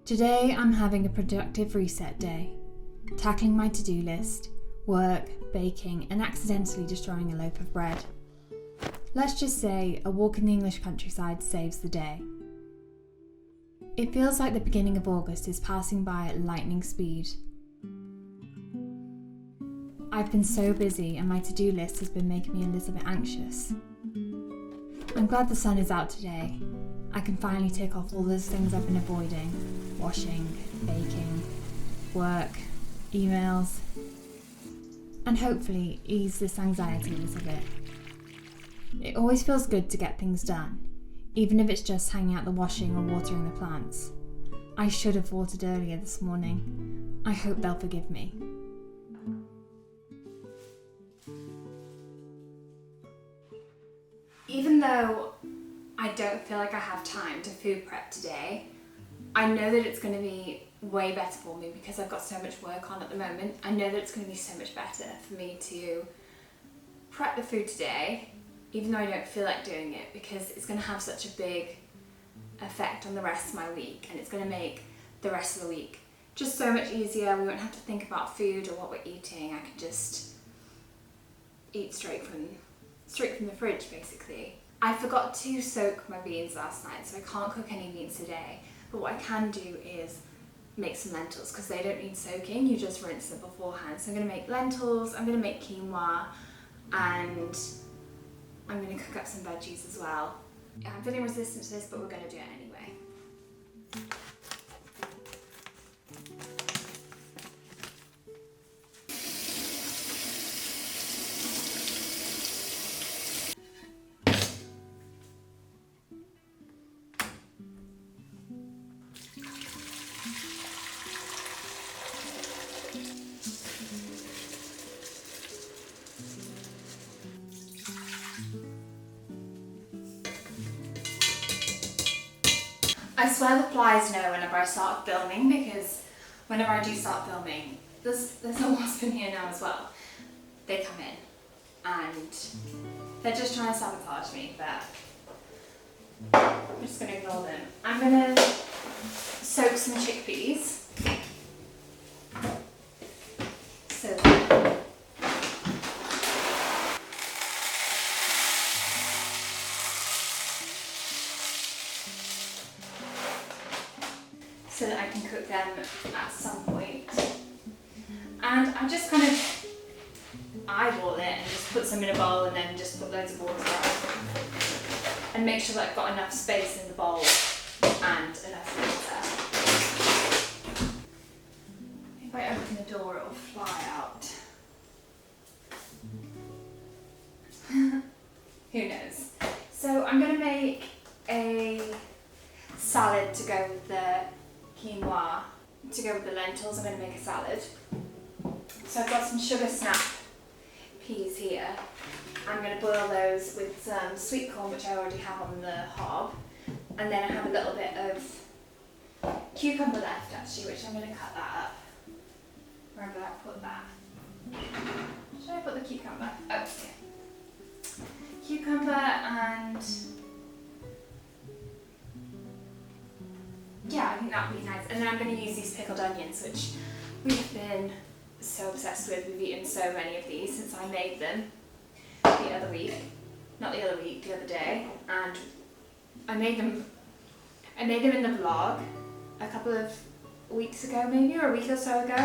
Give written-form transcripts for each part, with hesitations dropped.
Today I'm having a productive reset day, tackling my to-do list, work, baking and accidentally destroying a loaf of bread. Let's just say a walk in the English countryside saves the day. It feels like the beginning of August is passing by at lightning speed. I've been so busy and my to-do list has been making me a little bit anxious. I'm glad the sun is out today. I can finally tick off all those things I've been avoiding: washing, baking, work, emails, and hopefully ease this anxiety a little bit. It always feels good to get things done, even if it's just hanging out the washing or watering the plants. I should have watered earlier this morning. I hope they'll forgive me. Even though I don't feel like I have time to food prep today, I know that it's going to be way better for me because I've got so much work on at the moment. I know that it's going to be so much better for me to prep the food today, even though I don't feel like doing it, because it's going to have such a big effect on the rest of my week, and it's going to make the rest of the week just so much easier. We won't have to think about food or what we're eating. I can just eat straight from the fridge, basically. I forgot to soak my beans last night, so I can't cook any beans today. But what I can do is make some lentils, because they don't need soaking, you just rinse them beforehand. So I'm going to make lentils, I'm going to make quinoa, and I'm going to cook up some veggies as well. Yeah, I'm feeling resistant to this, but we're going to do it anyway. I swear the flies know whenever I start filming, because whenever I do start filming, there's a wasp in here now as well. They come in and they're just trying to sabotage me, but I'm just going to ignore them. I'm going to soak some chickpeas. So that I can cook them at some point. And I just kind of eyeball it and just put some in a bowl and then just put loads of water on. And make sure that I've got enough space in the bowl and enough water. If I open the door, it'll fly out. Who knows? So I'm going to make a salad to go with the quinoa, to go with the lentils. I'm going to make a salad. So I've got some sugar snap peas here. I'm going to boil those with some sweet corn, which I already have on the hob, and then I have a little bit of cucumber left actually, which I'm going to cut that up. Where did I put that? Should I put the cucumber? Oh, yeah. Cucumber and yeah, I think that would be nice. And then I'm going to use these pickled onions, which we've been so obsessed with. We've eaten so many of these since I made them the other week. Not the other week, the other day. And I made them in the vlog a couple of weeks ago maybe, or a week or so ago.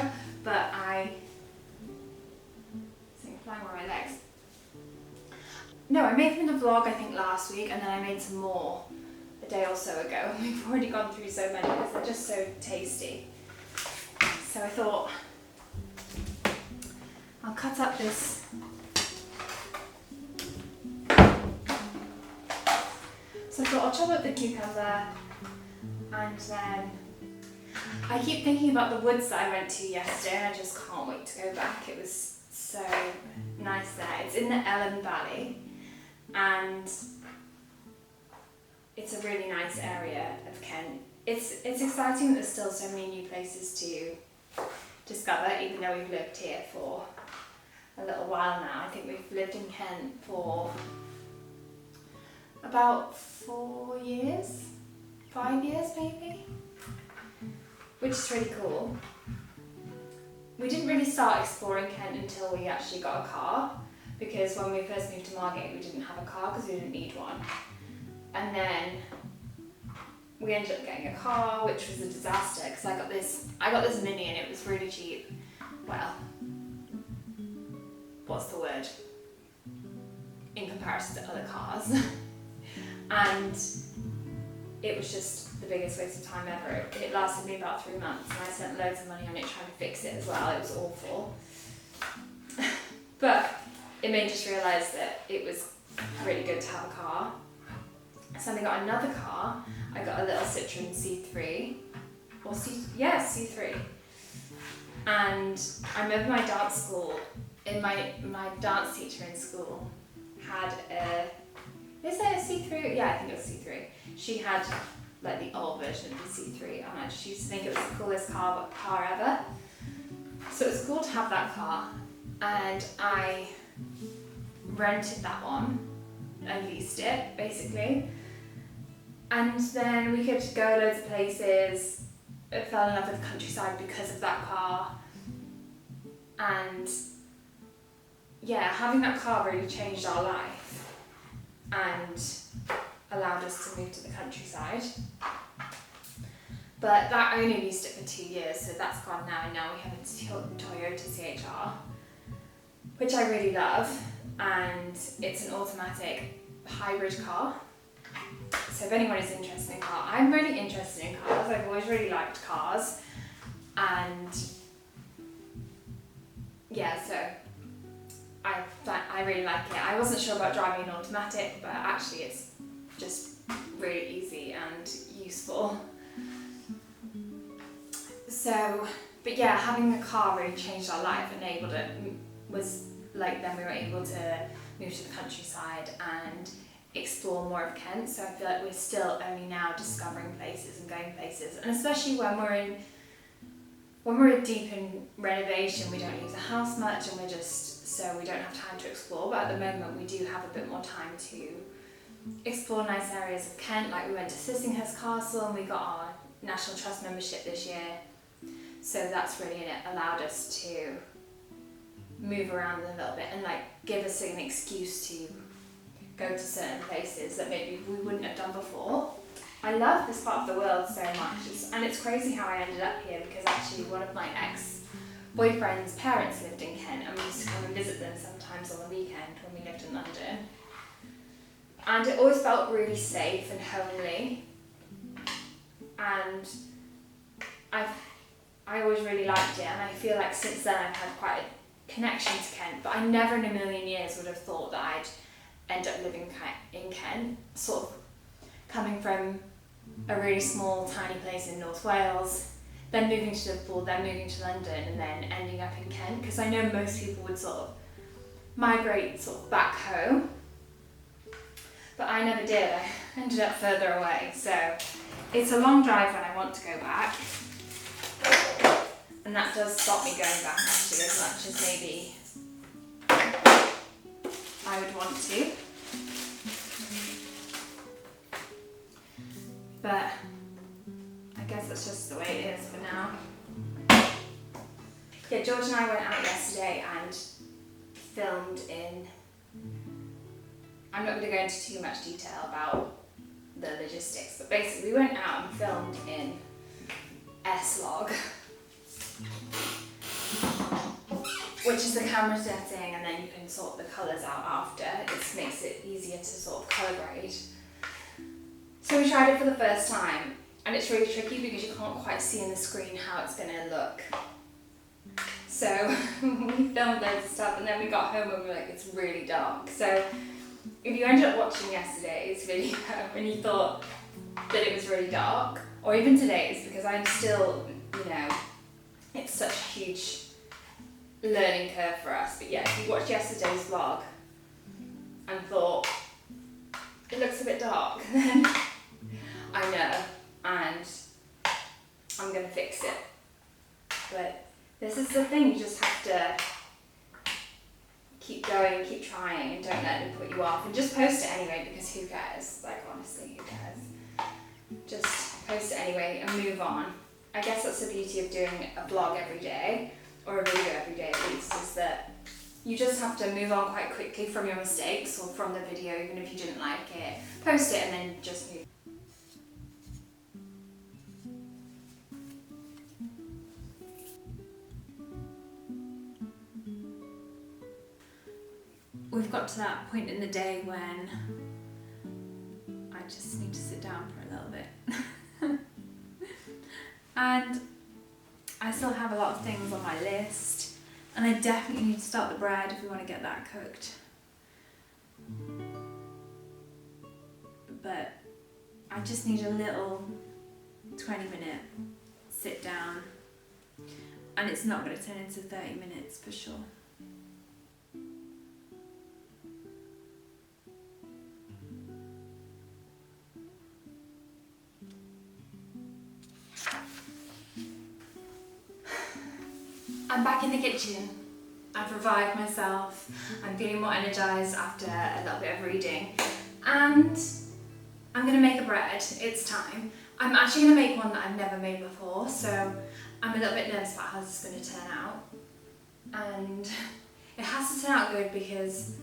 But I think flying on my legs. No, I made them in the vlog I think last week, and then I made some more a day or so ago. We've already gone through so many because they're just so tasty. So I thought I'll cut up this. So I thought I'll chop up the cucumber, and then I keep thinking about the woods that I went to yesterday, and I just can't wait to go back. It was so nice there. It's in the Ellen Valley, and it's a really nice area of Kent. It's exciting that there's still so many new places to discover, even though we've lived here for a little while now. I think we've lived in Kent for about 4 years, 5 years maybe. which is really cool. We didn't really start exploring Kent until we actually got a car, because when we first moved to Margate we didn't have a car because we didn't need one. And then we ended up getting a car, which was a disaster because I got this Mini and it was really cheap. Well, what's the word? In comparison to other cars. And it was just the biggest waste of time ever. It lasted me about 3 months and I spent loads of money on it trying to fix it as well. It was awful. But it made us realise that it was really good to have a car. So then we got another car. I got a little Citroen C3. C3. And I remember my dance school, my dance teacher in school had is it a C3? Yeah, I think it was C3. She had like the old version of the C3 and I just used to think it was the coolest car ever. So it was cool to have that car and I rented that one and leased it basically. And then we could go loads of places. I fell in love with the countryside because of that car. And yeah, having that car really changed our life and allowed us to move to the countryside. But that only used it for 2 years, so that's gone now, and now we have a Toyota CHR, which I really love, and it's an automatic hybrid car. So if anyone is interested in cars, I'm really interested in cars. I've always really liked cars, and yeah, so I really like it. I wasn't sure about driving an automatic, but actually it's just really easy and useful. So, but yeah, having the car really changed our life, enabled it, was like then we were able to move to the countryside and explore more of Kent. So I feel like we're still only now discovering places and going places, and especially when we're deep in renovation, we don't leave the house much and so we don't have time to explore, but at the moment we do have a bit more time to explore nice areas of Kent. Like we went to Sissinghurst Castle and we got our National Trust membership this year, so that's really allowed us to move around a little bit and like give us an excuse to go to certain places that maybe we wouldn't have done before. I love this part of the world so much, and it's crazy how I ended up here because actually one of my ex-boyfriend's parents lived in Kent and we used to come and visit them sometimes on the weekend when we lived in London. And it always felt really safe and homely, and I always really liked it, and I feel like since then I've had quite a connection to Kent, but I never in a million years would have thought that I'd end up living in Kent, sort of coming from a really small tiny place in North Wales, then moving to Liverpool, then moving to London, and then ending up in Kent, because I know most people would sort of migrate sort of back home, but I never did. I ended up further away, so it's a long drive when I want to go back, and that does stop me going back actually as much as maybe I would want to. But I guess that's just the way it is for now. Yeah, George and I went out yesterday and filmed in, I'm not going to go into too much detail about the logistics, but basically we went out and filmed in S-Log, which is the camera setting, and then you can sort the colours out after. It makes it easier to sort of colour grade. So we tried it for the first time, and it's really tricky because you can't quite see in the screen how it's going to look. So we filmed loads of stuff, and then we got home and we were like, it's really dark. So if you ended up watching yesterday's video and you thought that it was really dark, or even today's, because I'm still, it's such a huge learning curve for us. But yeah, if you watched yesterday's vlog and thought, it looks a bit dark, then I know, and I'm going to fix it. But this is the thing, you just have to keep going, keep trying, and don't let them put you off. And just post it anyway, because who cares? Like, honestly, who cares? Just post it anyway and move on. I guess that's the beauty of doing a vlog every day, or a video every day at least, is that you just have to move on quite quickly from your mistakes or from the video, even if you didn't like it. Post it and then just move. We've got to that point in the day when I just need to sit down for a little bit. And I still have a lot of things on my list, and I definitely need to start the bread if we want to get that cooked. But I just need a little 20-minute sit down, and it's not going to turn into 30 minutes for sure. I'm back in the kitchen. I've revived myself. I'm feeling more energised after a little bit of reading. And I'm gonna make a bread. It's time. I'm actually gonna make one that I've never made before, so I'm a little bit nervous about how this is gonna turn out. And it has to turn out good because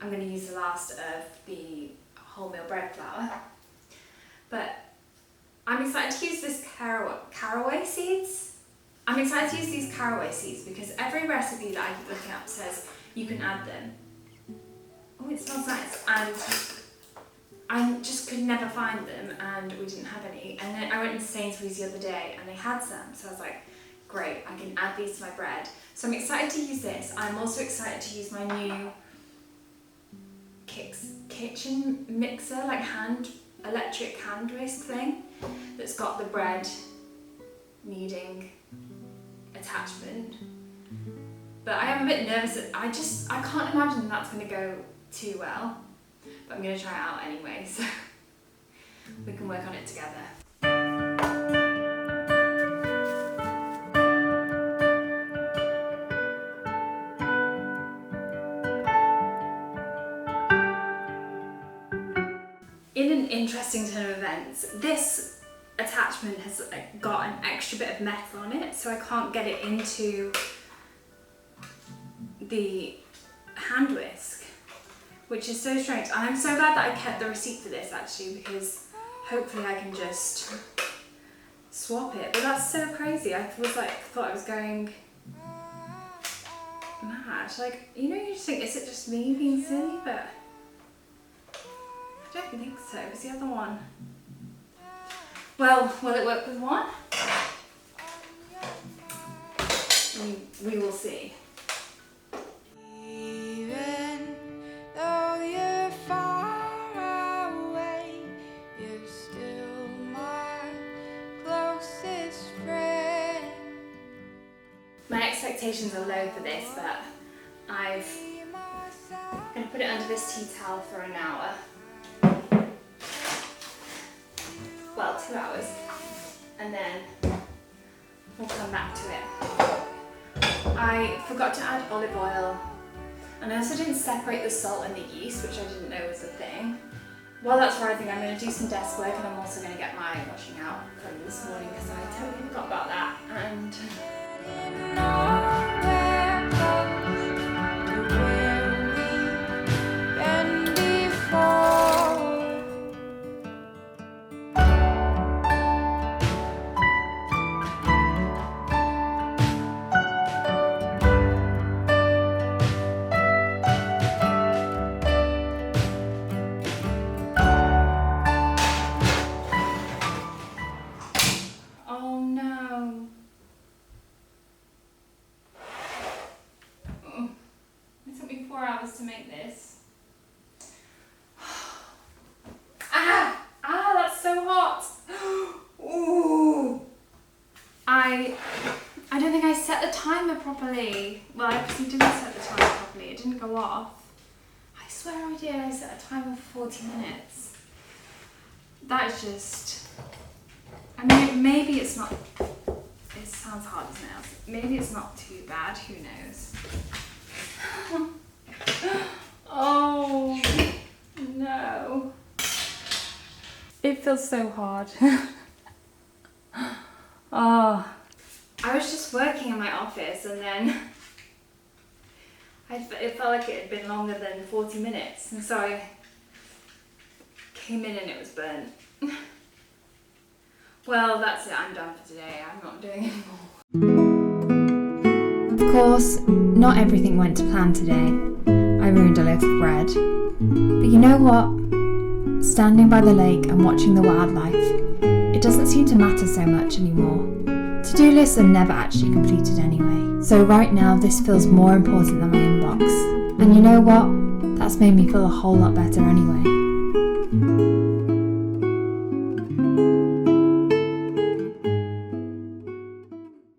I'm gonna use the last of the wholemeal bread flour. But I'm excited to use this caraway seeds. I'm excited to use these caraway seeds because every recipe that I keep looking up says you can add them. Oh, it smells nice. And I just could never find them, and we didn't have any. And then I went into Sainsbury's the other day and they had some, so I was like, great, I can add these to my bread. So I'm excited to use this. I'm also excited to use my new kitchen mixer, like electric hand whisk thing that's got the bread kneading attachment. But I am a bit nervous. I can't imagine that's going to go too well, but I'm going to try it out anyway, so we can work on it together. In an interesting turn of events, this attachment has got an extra bit of metal on it, so I can't get it into the hand whisk, which is so strange. And I'm so glad that I kept the receipt for this actually, because hopefully I can just swap it. But that's so crazy. I was thought I was going mad. Like, you know, you just think, is it just me being silly? But I don't think so. Is the other one? Well, will it work with one? We will see. Even though you're far away, you're still my closest friend. My expectations are low for this, but I'm going to put it under this tea towel for an hour. Well, 2 hours, and then we'll come back to it. I forgot to add olive oil, and I also didn't separate the salt and the yeast, which I didn't know was a thing. While that's rising, I'm going to do some desk work, and I'm also going to get my washing out done this morning because I totally forgot about that. And to make this. That's so hot. Ooh. I don't think I set the timer properly. Well, I obviously didn't set the timer properly. It didn't go off. I swear I did. I set a timer for 40 minutes. That's just, I mean, maybe it's not, it sounds hard as nails. Maybe it's not too bad. Who knows? Oh no. It feels so hard. Oh, I was just working in my office and then it felt like it had been longer than 40 minutes, and so I came in and it was burnt. Well, that's it, I'm done for today. I'm not doing it anymore. Of course, not everything went to plan today. I ruined a loaf of bread. But you know what? Standing by the lake and watching the wildlife, it doesn't seem to matter so much anymore. To-do lists are never actually completed anyway, so right now this feels more important than my inbox. And you know what? That's made me feel a whole lot better anyway.